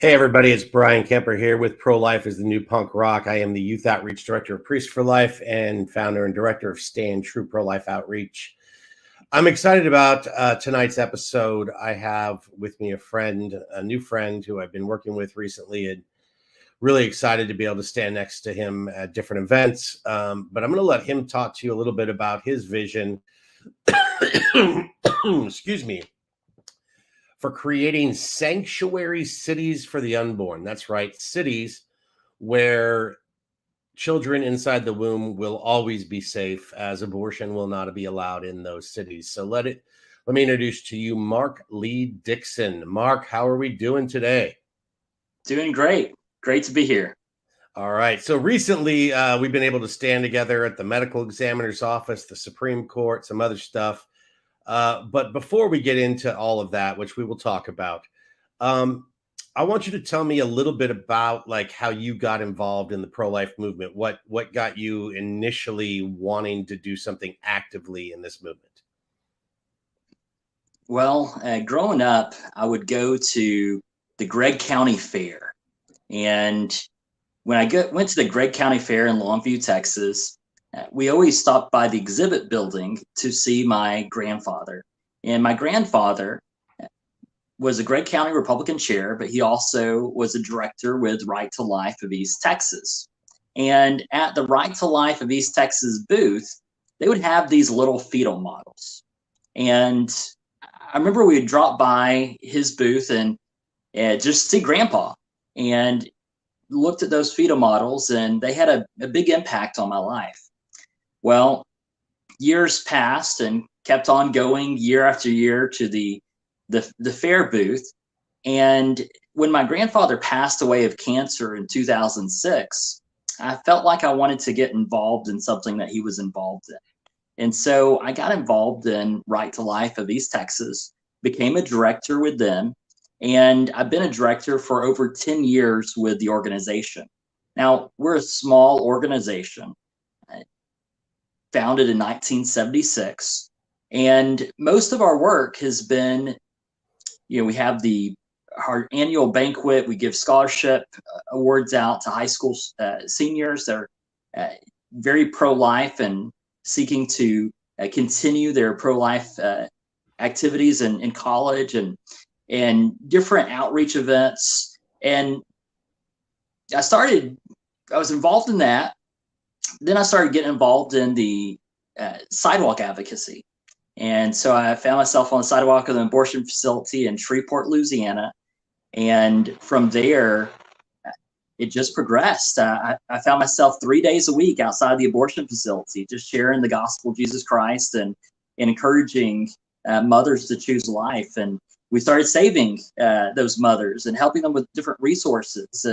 Hey everybody, it's Bryan Kemper here with Prolife is the New Punk Rock. I am the Youth Outreach Director of Priest for Life and founder and director of Stand True Pro-Life Outreach. I'm excited about tonight's episode. I have with me a new friend who I've been working with recently, and really excited to be able to stand next to him at different events. But I'm going to let him talk to you a little bit about his vision. Excuse me. For creating sanctuary cities for the unborn. That's right, cities where children inside the womb will always be safe, as abortion will not be allowed in those cities. So let me introduce to you Mark Lee Dickson. Mark, how are we doing today? Doing great. Great to be here. All right. So recently, we've been able to stand together at the medical examiner's office, the Supreme Court, some other stuff. But before we get into all of that, which we will talk about, I want you to tell me a little bit about like how you got involved in the pro-life movement. What got you initially wanting to do something actively in this movement? Well, growing up, I would go to the Gregg County Fair. And when I went to the Gregg County Fair in Longview, Texas, we always stopped by the exhibit building to see my grandfather. And my grandfather was a Gregg County Republican chair, but he also was a director with Right to Life of East Texas. And at the Right to Life of East Texas booth, they would have these little fetal models. And I remember we would drop by his booth and just see Grandpa and looked at those fetal models, and they had a big impact on my life. Well, years passed and kept on going year after year to the fair booth. And when my grandfather passed away of cancer in 2006, I felt like I wanted to get involved in something that he was involved in. And so I got involved in Right to Life of East Texas, became a director with them, and I've been a director for over 10 years with the organization. Now, we're a small organization, founded in 1976, and most of our work has been, we have our annual banquet. We give scholarship awards out to high school seniors that are very pro-life and seeking to continue their pro-life activities in college and different outreach events. And I was involved in that. Then I started getting involved in the sidewalk advocacy. And so I found myself on the sidewalk of an abortion facility in Shreveport, Louisiana. And from there, it just progressed. I found myself 3 days a week outside the abortion facility, just sharing the gospel of Jesus Christ and encouraging mothers to choose life. And we started saving those mothers and helping them with different resources.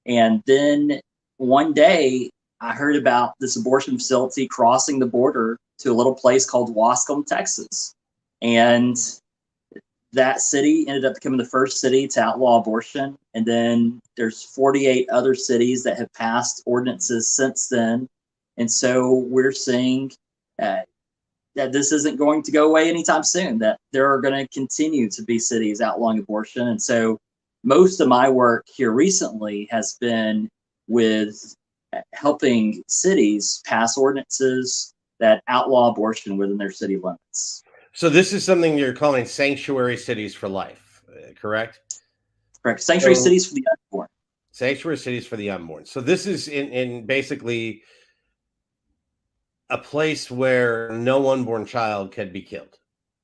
And then one day I heard about this abortion facility crossing the border to a little place called Wascom, Texas. And that city ended up becoming the first city to outlaw abortion. And then there's 48 other cities that have passed ordinances since then. And so we're seeing that this isn't going to go away anytime soon, that there are going to continue to be cities outlawing abortion. And so most of my work here recently has been with helping cities pass ordinances that outlaw abortion within their city limits. So this is something you're calling sanctuary cities for life, correct? Correct. Sanctuary cities for the unborn. Sanctuary cities for the unborn. So this is in basically a place where no unborn child can be killed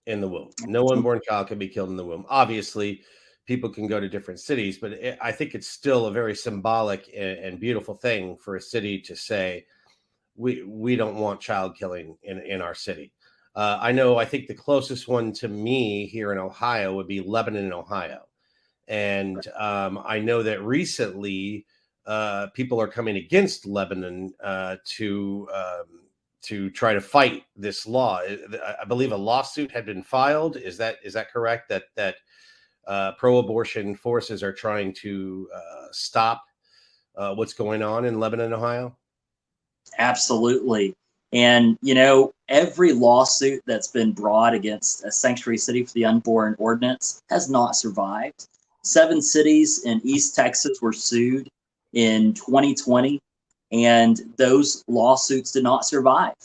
in the womb. No unborn child can be killed in the womb. Obviously, people can go to different cities, but I think it's still a very symbolic and beautiful thing for a city to say, we don't want child killing in our city. I think the closest one to me here in Ohio would be Lebanon, Ohio. And I know that recently people are coming against Lebanon to try to fight this law. I believe a lawsuit had been filed. Is that correct? That pro-abortion forces are trying to stop what's going on in Lebanon, Ohio? Absolutely. And, every lawsuit that's been brought against a sanctuary city for the unborn ordinance has not survived. 7 cities in East Texas were sued in 2020, and those lawsuits did not survive.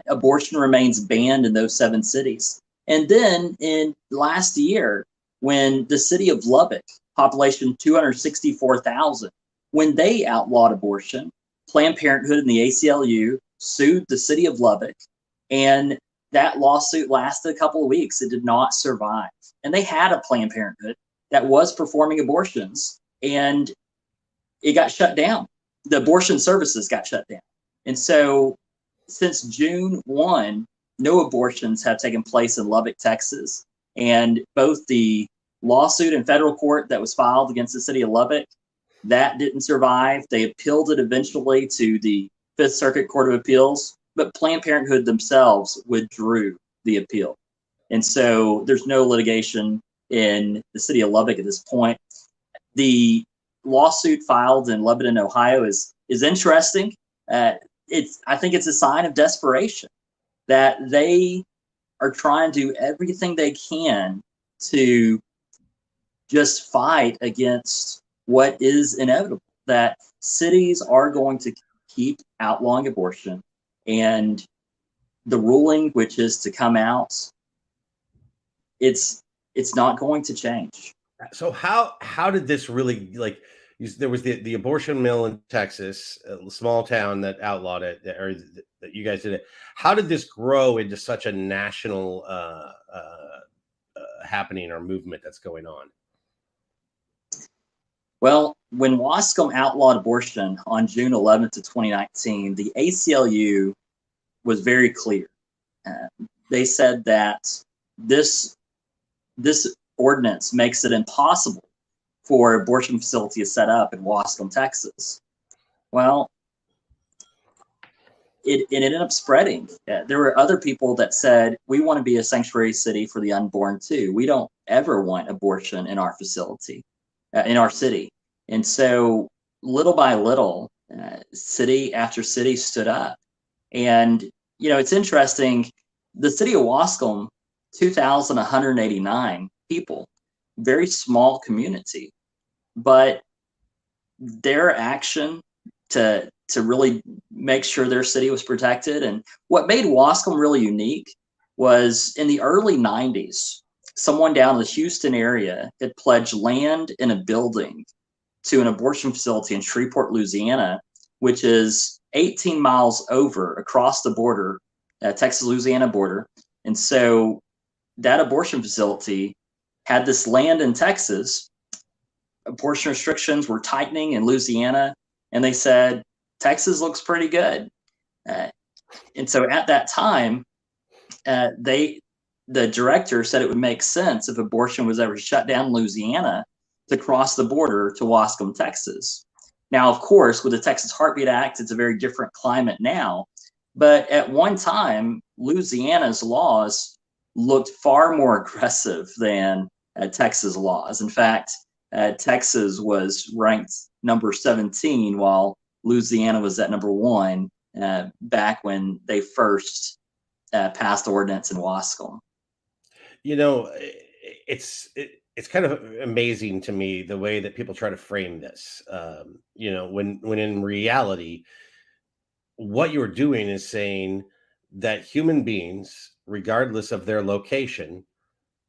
Abortion remains banned in those 7 cities. And then in last year, when the city of Lubbock, population 264,000, when they outlawed abortion, Planned Parenthood and the ACLU sued the city of Lubbock, and that lawsuit lasted a couple of weeks. It did not survive. And they had a Planned Parenthood that was performing abortions, and it got shut down. The abortion services got shut down. And so since June 1, no abortions have taken place in Lubbock, Texas. And both the lawsuit in federal court that was filed against the city of Lubbock, that didn't survive. They appealed it eventually to the Fifth Circuit Court of Appeals, but Planned Parenthood themselves withdrew the appeal. And so there's no litigation in the city of Lubbock at this point. The lawsuit filed in Lebanon, Ohio is interesting. I think it's a sign of desperation that they are trying to do everything they can to just fight against what is inevitable, that cities are going to keep outlawing abortion, and the ruling, which is to come out, it's not going to change. So how did this really, like, there was the abortion mill in Texas, a small town that outlawed it, or that you guys did it. How did this grow into such a national happening or movement that's going on? Well, when Wascom outlawed abortion on June 11th of 2019, the ACLU was very clear. They said that this ordinance makes it impossible for abortion facility to set up in Wascom, Texas. Well, it ended up spreading. There were other people that said, we want to be a sanctuary city for the unborn too. We don't ever want abortion in our facility, in our city. And so little by little, city after city stood up. And, it's interesting. The city of Wascom, 2,189 people, very small community, but their action to really make sure their city was protected. And what made Wascom really unique was in the early 90s, someone down in the Houston area had pledged land in a building to an abortion facility in Shreveport, Louisiana, which is 18 miles over across the border, Texas-Louisiana border. And so that abortion facility had this land in Texas. Abortion restrictions were tightening in Louisiana, and they said, Texas looks pretty good. And so at that time, the director said it would make sense if abortion was ever shut down in Louisiana to cross the border to Wascom, Texas. Now, of course, with the Texas Heartbeat Act, it's a very different climate now. But at one time, Louisiana's laws looked far more aggressive than Texas laws. In fact, Texas was ranked number 17, while Louisiana was at number 1 back when they first passed the ordinance in Wascom. It's kind of amazing to me the way that people try to frame this. When in reality, what you're doing is saying that human beings, regardless of their location,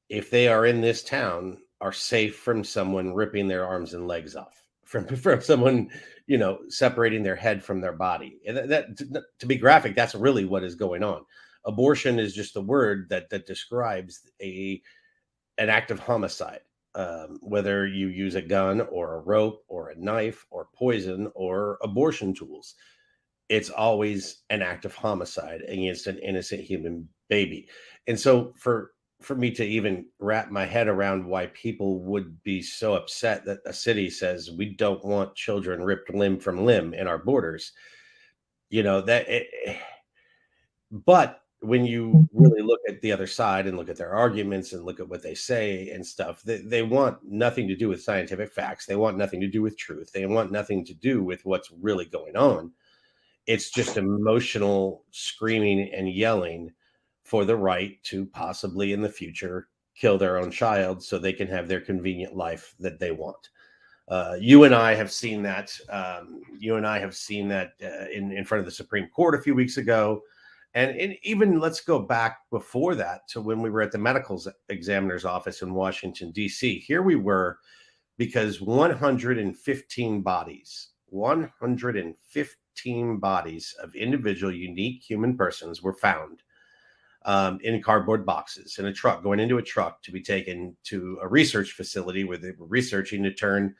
if they are in this town, are safe from someone ripping their arms and legs off, from someone, separating their head from their body. And that, to be graphic, that's really what is going on. Abortion is just a word that describes an act of homicide, whether you use a gun or a rope or a knife or poison or abortion tools. It's always an act of homicide against an innocent human baby. And so for me to even wrap my head around why people would be so upset that a city says we don't want children ripped limb from limb in our borders, but when you really look at the other side and look at their arguments and look at what they say and stuff, they want nothing to do with scientific facts. They want nothing to do with truth. They want nothing to do with what's really going on. It's just emotional screaming and yelling for the right to possibly in the future kill their own child so they can have their convenient life that they want. You and I have seen that. In front of the Supreme Court a few weeks ago. And even let's go back before that to when we were at the medical examiner's office in Washington, D.C. Here we were because 115 bodies of individual, unique human persons were found in cardboard boxes in a truck, going into a truck to be taken to a research facility where they were researching to turn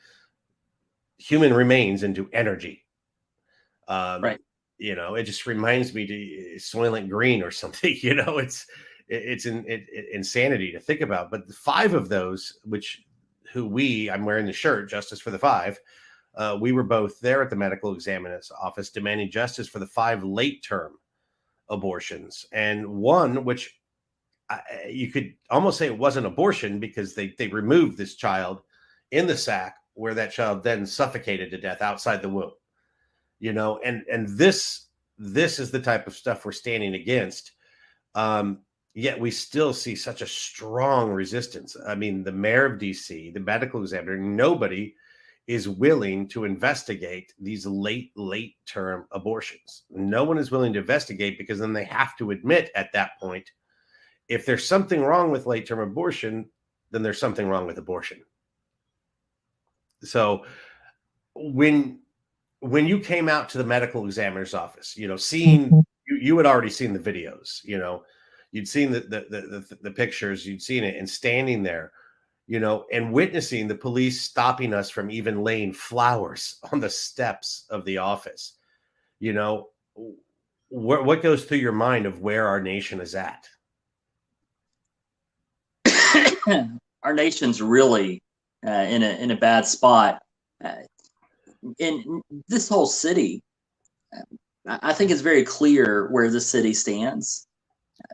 human remains into energy. Right. It just reminds me to Soylent Green or something. It's insanity to think about. But the 5 of those, I'm wearing the shirt, Justice for the 5. We were both there at the medical examiner's office demanding justice for the 5 late-term abortions, and one which you could almost say it wasn't abortion because they removed this child in the sack where that child then suffocated to death outside the womb. And this is the type of stuff we're standing against. Yet we still see such a strong resistance. I mean, the mayor of DC, the medical examiner, nobody is willing to investigate these late term abortions. No one is willing to investigate because then they have to admit at that point, if there's something wrong with late term abortion, then there's something wrong with abortion. So when you came out to the medical examiner's office, seeing you had already seen the videos, you'd seen the pictures, you'd seen it, and standing there, and witnessing the police stopping us from even laying flowers on the steps of the office, what goes through your mind of where our nation is at? Our nation's really in a bad spot. In this whole city, I think it's very clear where the city stands.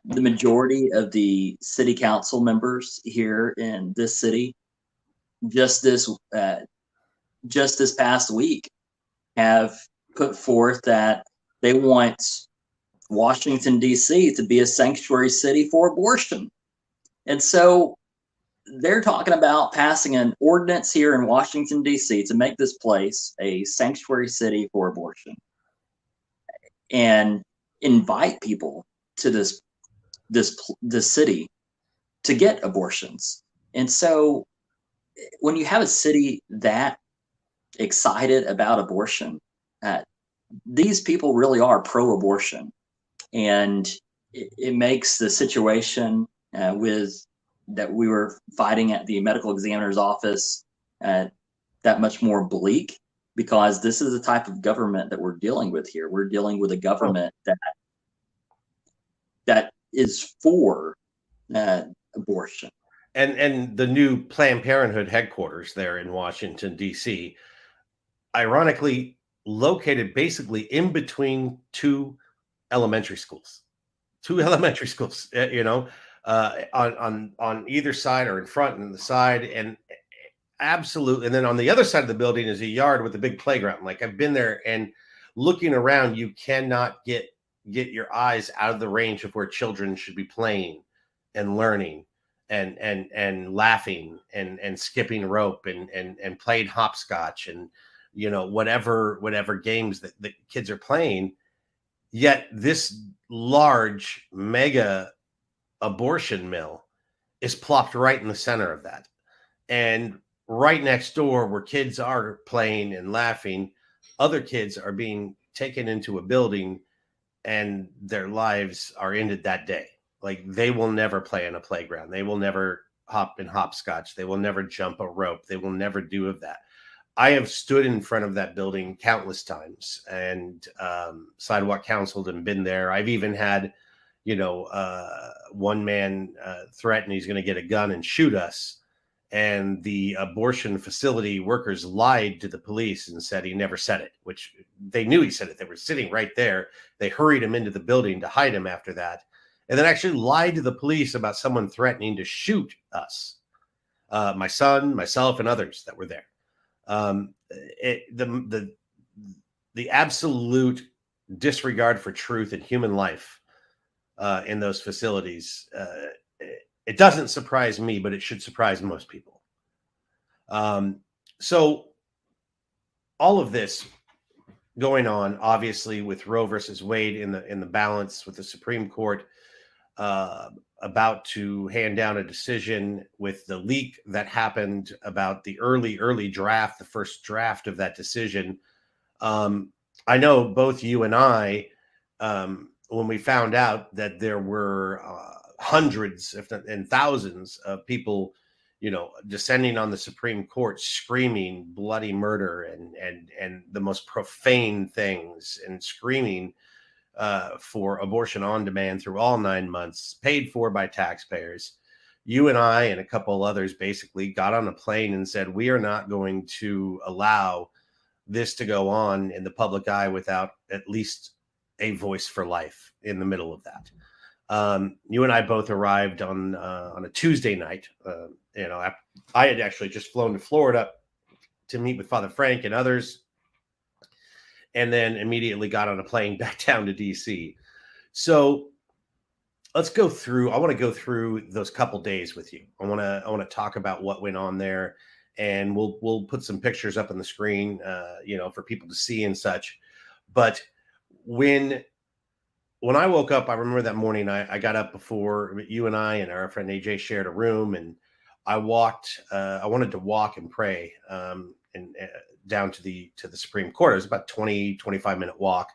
The majority of the city council members here in this city, just this past week, have put forth that they want Washington, D.C. to be a sanctuary city for abortion. And so they're talking about passing an ordinance here in Washington, D.C. to make this place a sanctuary city for abortion and invite people to this city to get abortions. And so when you have a city that excited about abortion, these people really are pro-abortion. And it makes the situation that we were fighting at the medical examiner's office that much more bleak, because this is the type of government that we're dealing with here. We're dealing with a government that is for abortion. And the new Planned Parenthood headquarters there in Washington, D.C., ironically located basically in between 2 elementary schools. On either side or in front and the side, and absolutely. And then on the other side of the building is a yard with a big playground. Like, I've been there, and looking around, you cannot get your eyes out of the range of where children should be playing and learning and laughing and skipping rope and playing hopscotch and whatever games that the kids are playing. Yet this large mega abortion mill is plopped right in the center of that. And right next door, where kids are playing and laughing, other kids are being taken into a building and their lives are ended that day. Like, they will never play in a playground. They will never hop in hopscotch. They will never jump a rope. They will never do of that. I have stood in front of that building countless times and sidewalk counseled and been there. I've even had, one man threaten he's going to get a gun and shoot us. And the abortion facility workers lied to the police and said he never said it, which they knew he said it. They were sitting right there. They hurried him into the building to hide him after that. And then actually lied to the police about someone threatening to shoot us, my son, myself, and others that were there. The absolute disregard for truth and human life in those facilities It doesn't surprise me, but it should surprise most people. So all of this going on, obviously, with Roe versus Wade in the balance, with the Supreme Court uh, about to hand down a decision, with the leak that happened about the early draft, the first draft of that decision. I know both you and I, when we found out that there were hundreds, if not and thousands, of people, descending on the Supreme Court, screaming bloody murder and the most profane things, and screaming for abortion on demand through all 9 months, paid for by taxpayers. You and I and a couple others basically got on a plane and said, we are not going to allow this to go on in the public eye without at least a voice for life in the middle of that. You and I both arrived on a Tuesday night. I had actually just flown to Florida to meet with Father Frank and others, and then immediately got on a plane back down to DC. So let's go through. I want to go through those couple days with you. I want to talk about what went on there, and we'll put some pictures up on the screen, for people to see and such. But when I woke up, I remember that morning, I got up before you and I and our friend AJ shared a room, and I walked. I wanted to walk and pray, and down to the Supreme Court. It was about 25 minute walk.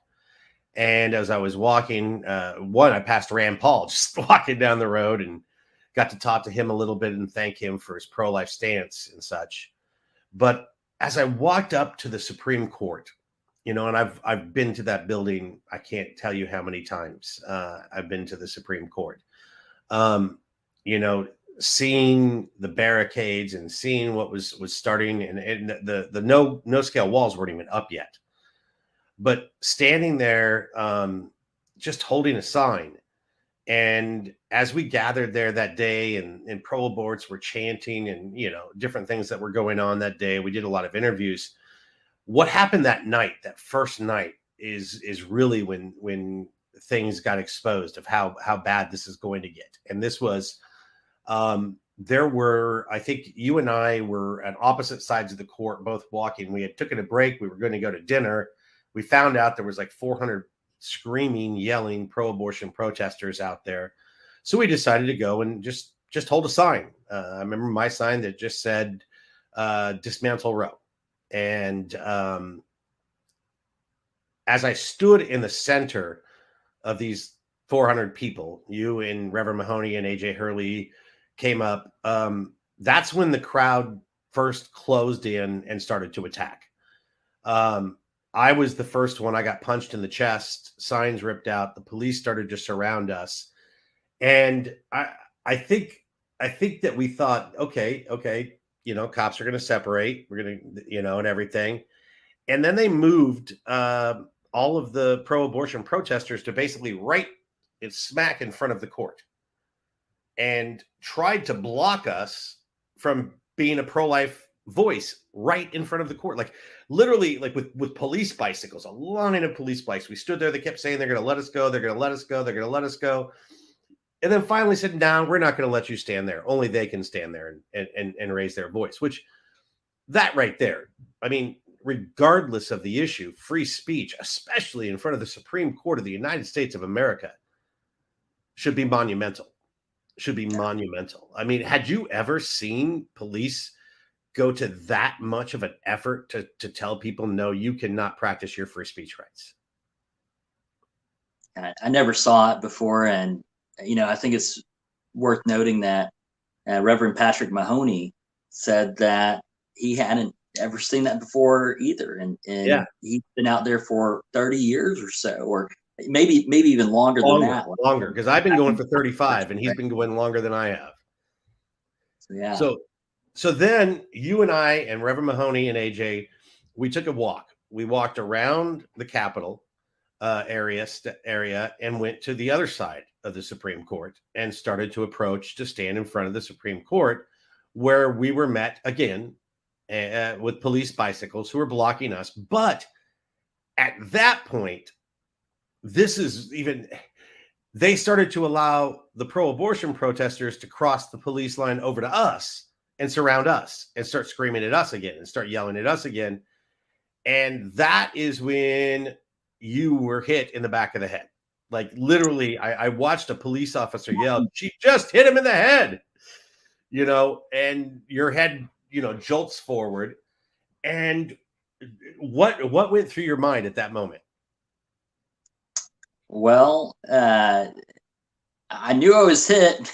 And as I was walking, I passed Rand Paul just walking down the road, and got to talk to him a little bit and thank him for his pro-life stance and such. But as I walked up to the Supreme Court, and I've been to that building, I can't tell you how many times I've been to the Supreme Court. Seeing the barricades and seeing what was starting, and the no scale walls weren't even up yet. But standing there, just holding a sign. And as we gathered there that day, and pro aborts were chanting, and different things that were going on that day, we did a lot of interviews. What happened that night, that first night, is really when things got exposed of how bad this is going to get. And this was, there were, I think you and I were at opposite sides of the court, both walking. We had taken a break. We were going to go to dinner. We found out there was like 400 screaming, yelling pro-abortion protesters out there. So we decided to go and just hold a sign. I remember my sign that just said, dismantle Roe. And as I stood in the center of these 400 people, you and Reverend Mahoney and AJ Hurley came up. That's when the crowd first closed in and started to attack. I was the first one. I got punched in the chest, signs ripped out. The police started to surround us. And I think that we thought, okay, cops are going to separate. We're going to, and everything. And then they moved all of the pro-abortion protesters to basically right and smack in front of the court, and tried to block us from being a pro-life voice right in front of the court, like literally, like with police bicycles, a line of police bikes. We stood there. They kept saying they're going to let us go. They're going to let us go. They're going to let us go. And then finally said, no, we're not going to let you stand there. Only they can stand there and raise their voice, which that right there, I mean, regardless of the issue, free speech, especially in front of the Supreme Court of the United States of America, should be monumental. Monumental. I mean, had you ever seen police go to that much of an effort to tell people, no, you cannot practice your free speech rights? I never saw it before. And, I think it's worth noting that Reverend Patrick Mahoney said that he hadn't ever seen that before either. And Yeah. He's been out there for 30 years or so, or maybe even longer than that. Longer, because I've been going for 35 and he's been going longer than I have. Yeah. So then you and I and Reverend Mahoney and AJ, we took a walk. We walked around the Capitol area and went to the other side of the Supreme Court and started to approach to stand in front of the Supreme Court, where we were met again with police bicycles who were blocking us. But at that point, this is even, they started to allow the pro-abortion protesters to cross the police line over to us and surround us and start screaming at us again and start yelling at us again. And that is when you were hit in the back of the head. Like literally, I watched a police officer yell, "She just hit him in the head," and your head, jolts forward. And what went through your mind at that moment? Well, I knew I was hit.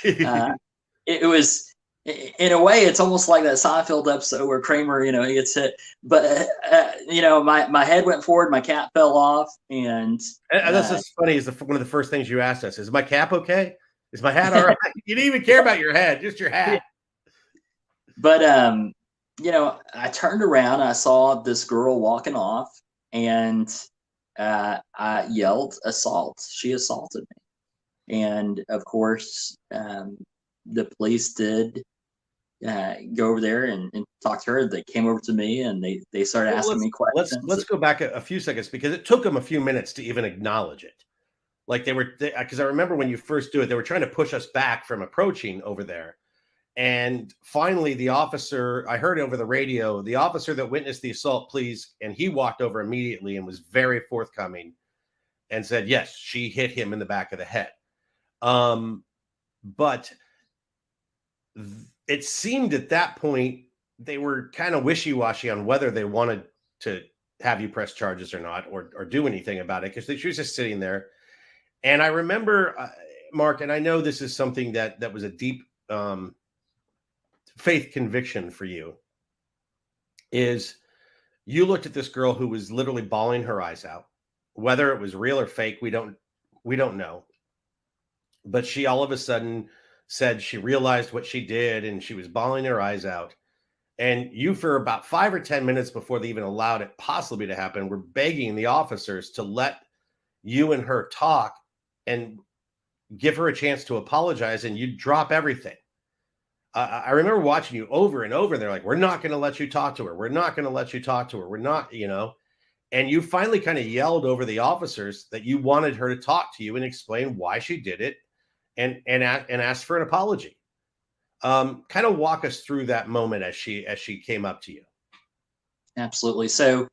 It was, in a way, it's almost like that Seinfeld episode where Kramer, he gets hit. But my head went forward, my cap fell off, and that's what's funny is one of the first things you asked us is my cap okay? Is my hat all right? You didn't even care about your head, just your hat. But I turned around, I saw this girl walking off, and I yelled, "Assault!" She assaulted me, and of course, the police did go over there and talk to her. They came over to me and they started asking me questions. Let's go back a few seconds because it took them a few minutes to even acknowledge it. Like because I remember when you first do it, they were trying to push us back from approaching over there. And finally, the officer, I heard over the radio, the officer that witnessed the assault, please, and he walked over immediately and was very forthcoming and said, yes, she hit him in the back of the head. But it seemed at that point they were kind of wishy-washy on whether they wanted to have you press charges or not, or do anything about it, because she was just sitting there. And I remember, Mark, and I know this is something that was a deep faith conviction for you, is you looked at this girl who was literally bawling her eyes out. Whether it was real or fake, we don't know. But she all of a sudden said she realized what she did and she was bawling her eyes out. And you, for about 5 or 10 minutes before they even allowed it possibly to happen, were begging the officers to let you and her talk and give her a chance to apologize, and you drop everything. I remember watching you over and over, and they're like, we're not going to let you talk to her. We're not going to let you talk to her. We're not, and you finally kind of yelled over the officers that you wanted her to talk to you and explain why she did it and ask for an apology. Kind of walk us through that moment as she came up to you. Absolutely. So,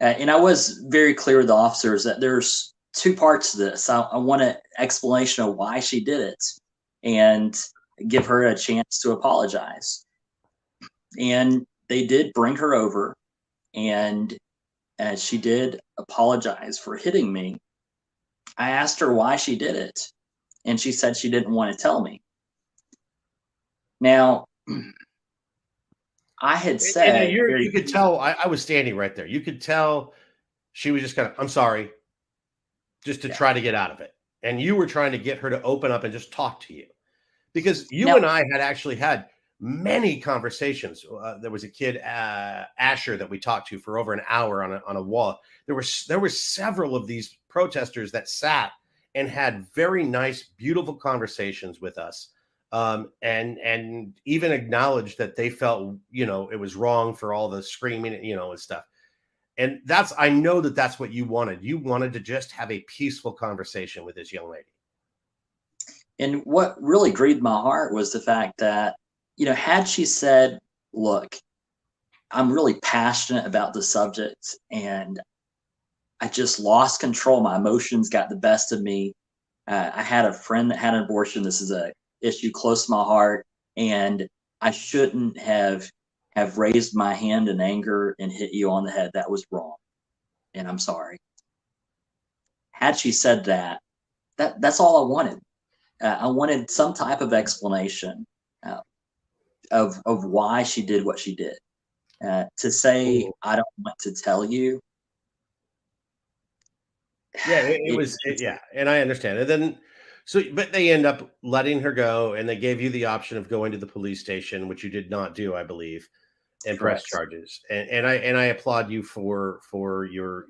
and I was very clear with the officers that there's two parts to this. I want an explanation of why she did it and give her a chance to apologize. And they did bring her over, and she did apologize for hitting me. I asked her why she did it, and she said she didn't want to tell me. Now, I had said, you could tell, I was standing right there. You could tell she was just kind of, I'm sorry, just to try to get out of it. And you were trying to get her to open up and just talk to you, because you and I had actually had many conversations. There was a kid, Asher, that we talked to for over an hour on a wall. There were several of these protesters that sat and had very nice, beautiful conversations with us. And even acknowledged that they felt, it was wrong for all the screaming, and stuff. And I know that's what you wanted. You wanted to just have a peaceful conversation with this young lady. And what really grieved my heart was the fact that, had she said, look, I'm really passionate about the subject and I just lost control. My emotions got the best of me. I had a friend that had an abortion. This is a issue close to my heart, and I shouldn't have raised my hand in anger and hit you on the head. That was wrong, and I'm sorry. Had she said that's all I wanted. I wanted some type of explanation of why she did what she did. To say, I don't want to tell you. Yeah, yeah, and I understand. And then, but they end up letting her go, and they gave you the option of going to the police station, which you did not do, I believe, and press charges. And I applaud you for your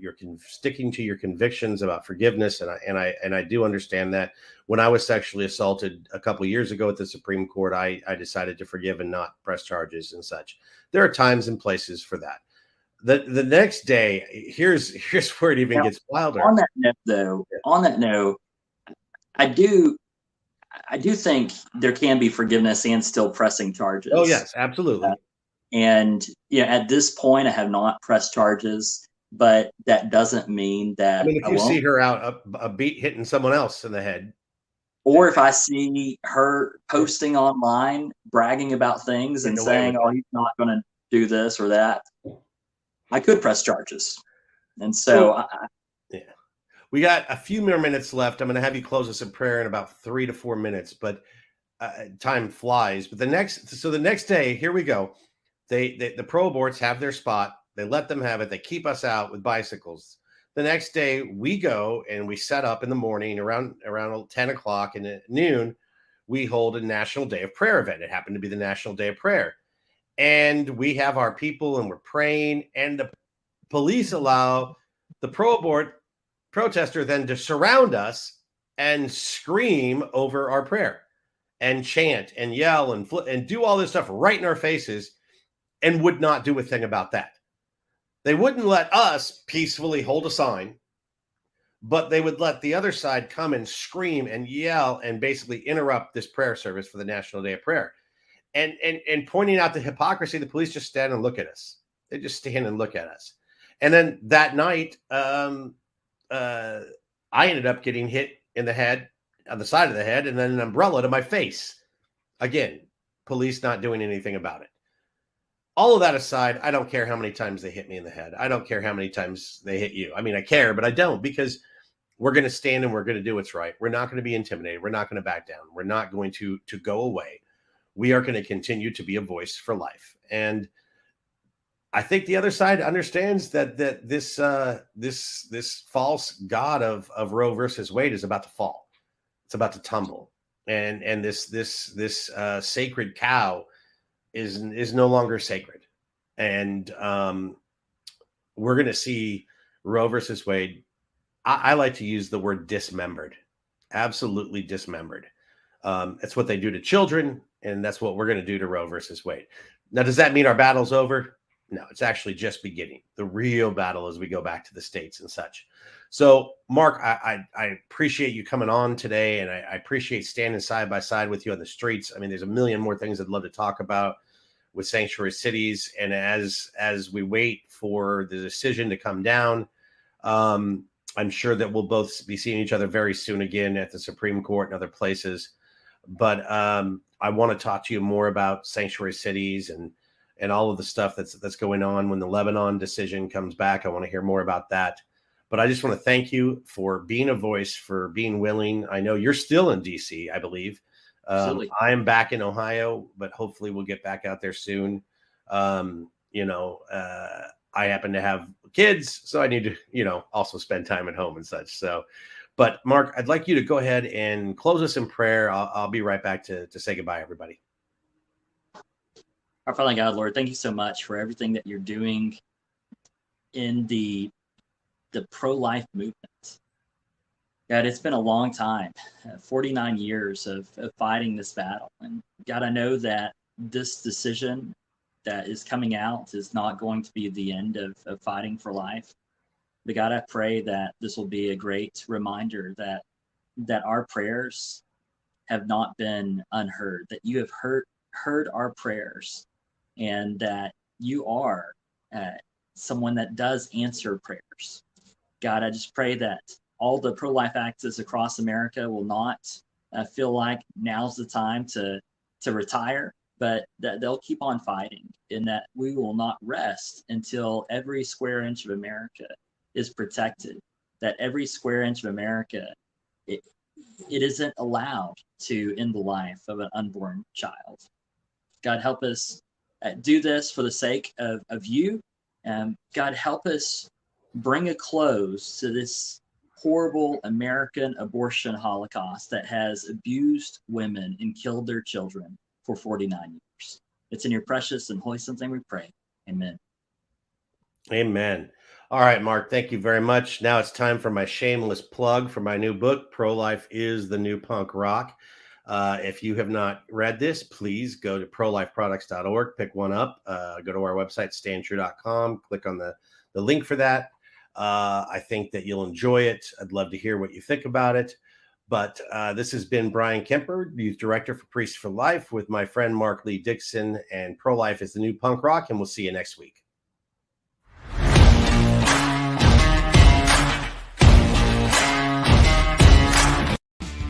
sticking to your convictions about forgiveness. And I do understand that. When I was sexually assaulted a couple of years ago at the Supreme Court, I decided to forgive and not press charges and such. There are times and places for that. The next day, here's where it even gets wilder. On that note, though, I do think there can be forgiveness and still pressing charges. Oh yes, absolutely. And at this point, I have not pressed charges, but that doesn't mean I that mean, if I you see won't. her out a beat hitting someone else in the head, Or if I see her posting online, bragging about things and getting away with saying, "Oh, he's not going to do this or that," I could press charges. And so, so yeah. We got a few more minutes left. I'm going to have you close us in prayer in about 3 to 4 minutes, but time flies. But the next day, here we go. The pro aborts have their spot. They let them have it. They keep us out with bicycles. The next day, we go and we set up in the morning around 10 o'clock and at noon. We hold a National Day of Prayer event. It happened to be the National Day of Prayer, and we have our people and we're praying. And the police allow the pro abort protester then to surround us and scream over our prayer and chant and yell and do all this stuff right in our faces, and would not do a thing about that. They wouldn't let us peacefully hold a sign, but they would let the other side come and scream and yell and basically interrupt this prayer service for the National Day of Prayer. And pointing out the hypocrisy, the police just stand and look at us. They just stand and look at us. And then that night, I ended up getting hit in the head, on the side of the head, and then an umbrella to my face. Again, police not doing anything about it. All of that aside, I don't care how many times they hit me in the head. I don't care how many times they hit you. I mean, I care, but I don't, because we're going to stand and we're going to do what's right. We're not going to be intimidated. We're not going to back down. We're not going to go away. We are going to continue to be a voice for life. And I think the other side understands that this false god of Roe versus Wade is about to fall. It's about to tumble, and this sacred cow is no longer sacred, and we're going to see Roe versus Wade. I like to use the word dismembered, absolutely dismembered. It's what they do to children, and that's what we're going to do to Roe versus Wade. Now, does that mean our battle's over? No, it's actually just beginning. The real battle as we go back to the states and such. So, Mark, I appreciate you coming on today, and I appreciate standing side by side with you on the streets. I mean, there's a million more things I'd love to talk about with sanctuary cities, and as we wait for the decision to come down, I'm sure that we'll both be seeing each other very soon again at the Supreme Court and other places. But I want to talk to you more about sanctuary cities and all of the stuff that's going on when the Lebanon decision comes back. I want to hear more about that. But I just want to thank you for being a voice, for being willing. I know you're still in DC, I believe. I'm back in Ohio, but hopefully we'll get back out there soon. I happen to have kids, so I need to, also spend time at home and such. So, but Mark, I'd like you to go ahead and close us in prayer. I'll be right back to say goodbye, everybody. Our Father God, Lord, thank you so much for everything that you're doing in the pro-life movement. God, it's been a long time, 49 years of fighting this battle. And God, I know that this decision that is coming out is not going to be the end of fighting for life. But God, I pray that this will be a great reminder that our prayers have not been unheard, that you have heard our prayers, and that you are someone that does answer prayers. God, I just pray that all the pro-life activists across America will not feel like now's the time to retire, but that they'll keep on fighting, and that we will not rest until every square inch of America is protected, that every square inch of America, it isn't allowed to end the life of an unborn child. God, help us do this for the sake of you. God, help us bring a close to this horrible American abortion holocaust that has abused women and killed their children for 49 years. It's in your precious and holy son's name we pray. Amen. Amen. All right, Mark, thank you very much. Now it's time for my shameless plug for my new book, Pro-Life is the New Punk Rock. If you have not read this, please go to prolifeproducts.org, pick one up, go to our website, standtrue.com, click on the link for that. I think that you'll enjoy it. I'd love to hear what you think about it. But this has been Bryan Kemper, Youth Director for Priests for Life, with my friend Mark Lee Dickson, and Prolife is the new punk rock, and we'll see you next week.